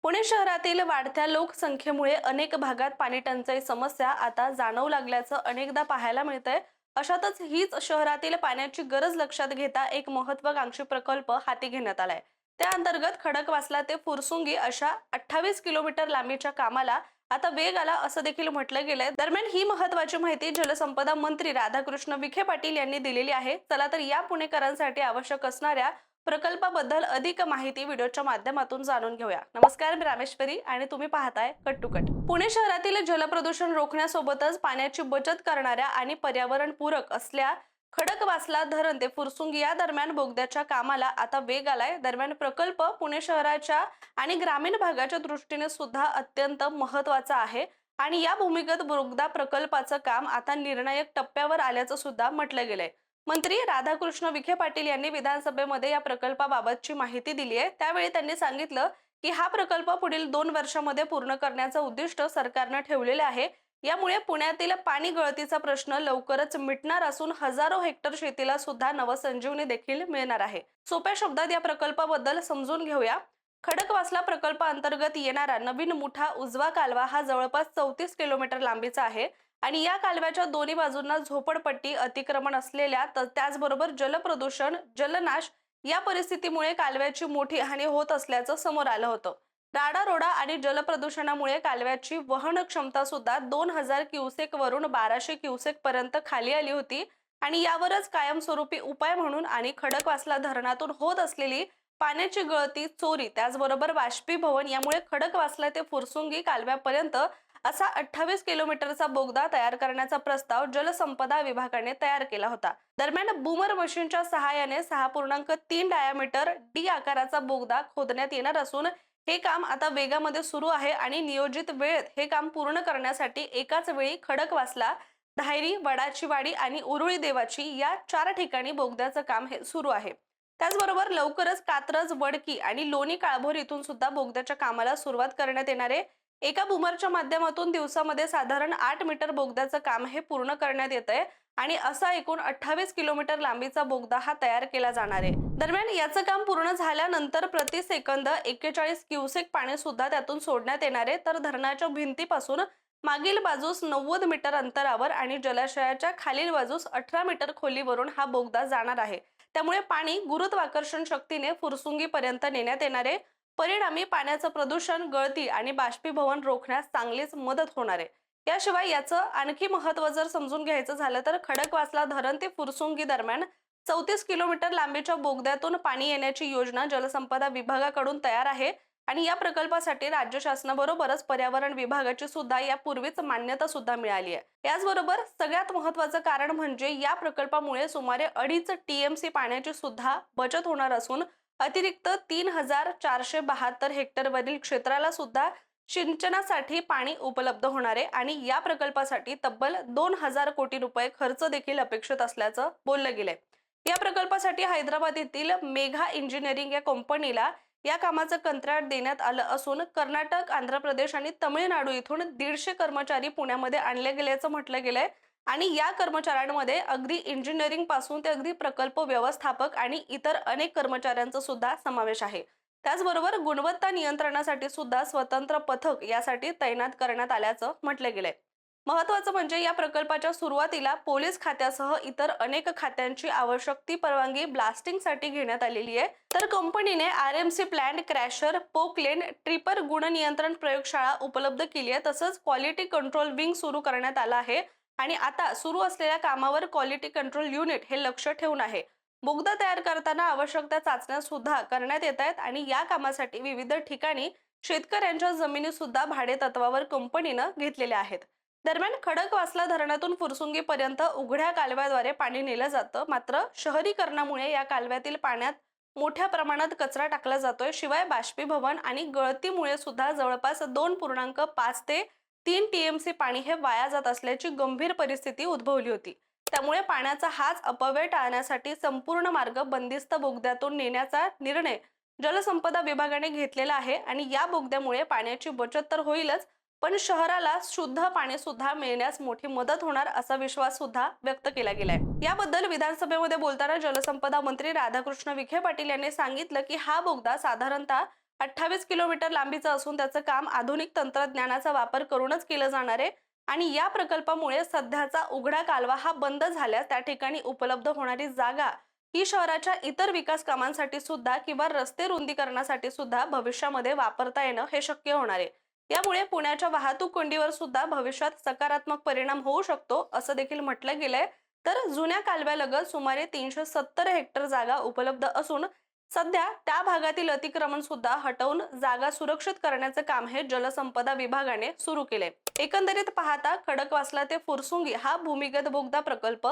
पुणे शहरातील वाढत्या लोकसंख्येमुळे अनेक भागात पाणी टंचाई समस्या आता जाणवू लागल्याचं अनेकदा पाहायला मिळतंय। अशातच हीच शहरातील पाण्याची गरज लक्षात घेता एक महत्त्वाकांक्षी प्रकल्प हाती घेण्यात आलाय। त्या अंतर्गत खडकवासला ते फुरसुंगी अशा 28 किलोमीटर लांबीच्या कामाला आता वेग आला असं देखील म्हटलं गेलंय। दरम्यान ही महत्त्वाची माहिती जलसंपदा मंत्री राधाकृष्ण विखे पाटील यांनी दिलेली आहे। चला तर या पुणेकरांसाठी आवश्यक असणाऱ्या प्रकल्पाबद्दल अधिक माहिती व्हिडिओच्या माध्यमातून जाणून घेऊया। नमस्कार, मी रामेश्वरी आणि तुम्ही पाहताय कट टू कट। पुणे शहरातील जलप्रदूषण रोखण्यासोबतच पाण्याची बचत करणाऱ्या आणि पर्यावरणपूरक असल्या खडकवासला धरण ते फुरसुंगी या दरम्यान बोगद्याच्या कामाला आता वेग आलाय। दरम्यान प्रकल्प पुणे शहराच्या आणि ग्रामीण भागाच्या दृष्टीने सुद्धा अत्यंत महत्त्वाचा आहे आणि या भूमिगत बोगदा प्रकल्पाचं काम आता निर्णायक टप्प्यावर आल्याचं सुद्धा म्हटलं गेलंय। मंत्री राधाकृष्ण विखे पाटील यांनी विधानसभेमध्ये या प्रकल्पाबाबतची माहिती दिली आहे। त्यावेळी त्यांनी सांगितलं की हा प्रकल्प पुढील 2 वर्षांमध्ये पूर्ण करण्याचं उद्दिष्ट सरकारने ठेवलेले आहे। यामुळे पुण्यातील पाणी गळतीचा प्रश्न लवकरच मिटणार असून हजारो हेक्टर शेतीला सुद्धा नवसंजीवनी देखील मिळणार आहे। सोप्या शब्दात या प्रकल्पाबद्दल समजून घेऊया। खडकवासला प्रकल्पाअंतर्गत येणारा नवीन मुठा उजवा कालवा हा जवळपास 34 किलोमीटर लांबीचा आहे आणि या कालव्याच्या दोन्ही बाजूंना झोपडपट्टी, अतिक्रमण असलेल्या त्याचबरोबर जलप्रदूषण, जलनाश या परिस्थितीमुळे कालव्याची मोठी हानी होत असल्याचं समोर आलं होतं। राडारोडा आणि जलप्रदूषणामुळे कालव्याची वहन क्षमता सुद्धा 2000 क्युसेक वरून 1200 क्युसेक पर्यंत खाली आली होती आणि यावरच कायमस्वरूपी उपाय म्हणून आणि खडकवासला धरणातून होत असलेली पाण्याची गळती, चोरी, त्याचबरोबर बाष्पीभवन यामुळे खडकवासला ते फुरसुंगी कालव्यापर्यंत असा 28 किलोमीटरचा बोगदा तयार करण्याचा प्रस्ताव जलसंपदा विभागाने तयार केला होता। दरम्यान बूमर मशीनच्या सहाय्याने 6.3 डायमीटर डी आकाराचा बोगदा खोदण्यात येणार असून हे काम आता वेगामध्ये सुरू आहे आणि नियोजित वेळेत हे काम पूर्ण करण्यासाठी एकाच वेळी खडकवासला, धायरी, वडाचीवाडी आणि उरुळी देवाची या 4 ठिकाणी बोगद्याचं काम हे सुरू आहे। त्याचबरोबर लवकरच कात्रज, वडकी आणि लोणी काळभोर इथून सुद्धा बोगद्याच्या कामाला सुरुवात करण्यात येणार आहे। एका बूमरच्या माध्यमातून दिवसामध्ये साधारण 8 मीटर बोगद्याचं काम हे पूर्ण करण्यात येतंय आणि असा एकूण 28 किलोमीटर लांबीचा बोगदा हा तयार केला जाणार आहे। दरम्यान याचं काम पूर्ण झाल्यानंतर प्रति सेकंद 41 क्युसेक पाणी सुद्धा त्यातून सोडण्यात येणार आहे। तर धरणाच्या भिंतीपासून मागील बाजूस 90 मीटर अंतरावर आणि जलाशयाच्या खालील बाजूस 18 मीटर खोलीवरून हा बोगदा जाणार आहे। त्यामुळे पाणी गुरुत्वाकर्षण शक्तीने फुरसुंगीपर्यंत नेण्यात येणार आहे। परिणामी पाण्याचं प्रदूषण, गळती आणि बाष्पीभवन रोखण्यास चांगलीच मदत होणार आहे। याशिवाय याचं आणखी महत्त्व जर समजून घ्यायचं झालं तर खडकवासला धरण ते फुरसुंगी दरम्यान 34 किलोमीटर लांबीच्या बोगद्यातून पाणी येण्याची योजना जलसंपदा विभागाकडून तयार आहे आणि या प्रकल्पासाठी राज्य शासनाबरोबरच पर्यावरण विभागाची सुद्धा यापूर्वीच मान्यता सुद्धा मिळाली आहे। याचबरोबर सगळ्यात महत्त्वाचं कारण म्हणजे या प्रकल्पामुळे सुमारे 2.5 टीएमसी पाण्याची सुद्धा बचत होणार असून अतिरिक्त 3472 हेक्टरवरील क्षेत्राला सुद्धा सिंचनासाठी पाणी उपलब्ध होणार आहे आणि या प्रकल्पासाठी तब्बल 2000 कोटी रुपये खर्च देखील अपेक्षित असल्याचं बोललं गेलंय। या प्रकल्पासाठी हैदराबाद येथील मेघा इंजिनिअरिंग या कंपनीला या कामाचं कंत्राट देण्यात आलं असून कर्नाटक, आंध्र प्रदेश आणि तमिळनाडू इथून 150 कर्मचारी पुण्यामध्ये आणले गेल्याचं म्हटलं गेलंय आणि या कर्मचाऱ्यांमध्ये अगदी इंजिनिअरिंग पासून ते अगदी प्रकल्प व्यवस्थापक आणि इतर अनेक कर्मचाऱ्यांचा सुद्धा समावेश आहे। त्याचबरोबर गुणवत्ता नियंत्रणासाठी सुद्धा स्वतंत्र पथक यासाठी तैनात करण्यात आल्याचं म्हटलं गेलंय। महत्त्वाचं म्हणजे या प्रकल्पाच्या सुरुवातीला पोलीस खात्यासह इतर अनेक खात्यांची आवश्यक ती परवानगी ब्लास्टिंगसाठी घेण्यात आलेली आहे। तर कंपनीने आरएमसी प्लांट, क्रॅशर, पोकलेन, ट्रिपर गुणनियंत्रण प्रयोगशाळा उपलब्ध केली आहे। तसंच क्वालिटी कंट्रोल विंग सुरू करण्यात आला आहे आणि आता सुरू असलेल्या कामावर क्वालिटी कंट्रोल युनिट हे लक्ष ठेवून आहे। बोगदा तयार करताना आवश्यक त्या चाचण्या सुद्धा करण्यात येत आहेत आणि या कामासाठी विविध ठिकाणी शेतकऱ्यांच्या जमिनी सुद्धा भाडे तत्वावर कंपनीनं घेतलेल्या आहेत। दरम्यान खडकवासला धरणातून फुरसुंगीपर्यंत उघड्या कालव्याद्वारे पाणी नेलं जातं, मात्र शहरीकरणामुळे या कालव्यातील पाण्यात मोठ्या प्रमाणात कचरा टाकला जातोय। शिवाय बाष्पीभवन आणि गळतीमुळे सुद्धा जवळपास 2.5 ते 3 टीएमसी पाणी हे वाया जात असल्याची गंभीर परिस्थिती उद्भवली होती। त्यामुळे पाण्याचा हाच अपव्यय टाळण्यासाठी संपूर्ण मार्ग बंदिस्त बोगद्यातून नेण्याचा निर्णय जलसंपदा विभागाने घेतलेला आहे आणि या बोगद्यामुळे पाण्याची बचत तर होईलच, पण शहराला शुद्ध पाणी सुद्धा मिळण्यास मोठी मदत होणार असा विश्वास सुद्धा व्यक्त केला गेलाय। याबद्दल विधानसभेमध्ये बोलताना जलसंपदा मंत्री राधाकृष्ण विखे पाटील यांनी सांगितलं की हा बोगदा साधारणतः 28 किलोमीटर लांबीचं असून त्याचं काम आधुनिक तंत्रज्ञानाचा वापर करूनच केलं जाणार आहे आणि या प्रकल्पामुळे सध्याचा उघडा कालवा हा बंद झाल्यास त्या ठिकाणी उपलब्ध होणारी जागा ही शहराच्या इतर विकास कामांसाठी सुद्धा किंवा रस्ते रुंदीकरणासाठी सुद्धा भविष्यामध्ये वापरता येणं हे शक्य होणार आहे। यामुळे पुण्याच्या वाहतूक कोंडीवर सुद्धा भविष्यात सकारात्मक परिणाम होऊ शकतो असं देखील म्हटलं गेलंय। तर जुन्या कालव्यालगत सुमारे 370 हेक्टर जागा उपलब्ध असून सध्या त्या भागातील अतिक्रमण सुद्धा हटवून जागा सुरक्षित करण्याचे काम हे जलसंपदा विभागाने सुरू केले। एकंदरीत पाहता खडकवासला ते फुरसुंगी हा भूमिगत बोगदा प्रकल्प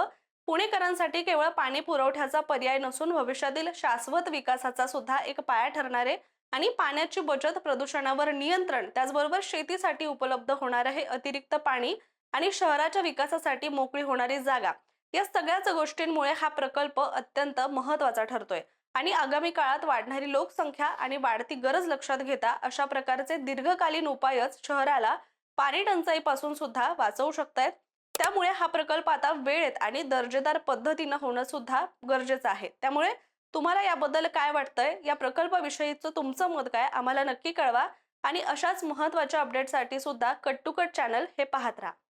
पुणेकरांसाठी केवळ पाणी पुरवठ्याचा पर्याय नसून भविष्यातील शाश्वत विकासाचा सुद्धा एक पाया ठरणार आहे आणि पाण्याची बचत, प्रदूषणावर नियंत्रण, त्याचबरोबर शेतीसाठी उपलब्ध होणारे हे अतिरिक्त पाणी आणि शहराच्या विकासासाठी मोकळी होणारी जागा, या सगळ्याच गोष्टींमुळे हा प्रकल्प अत्यंत महत्त्वाचा ठरतोय आणि आगामी काळात वाढणारी लोकसंख्या आणि वाढती गरज लक्षात घेता अशा प्रकारचे दीर्घकालीन उपायच शहराला पाणी टंचाईपासून सुद्धा वाचवू शकतायत। त्यामुळे हा प्रकल्प आता वेळेत आणि दर्जेदार पद्धतीने होणं सुद्धा गरजेचं आहे। त्यामुळे तुम्हाला याबद्दल काय वाटतंय, या प्रकल्पाविषयीचं तुमचं मत काय, आम्हाला नक्की कळवा आणि अशाच महत्त्वाच्या अपडेटसाठी सुद्धा कट टू कट चॅनल हे पाहत राहा।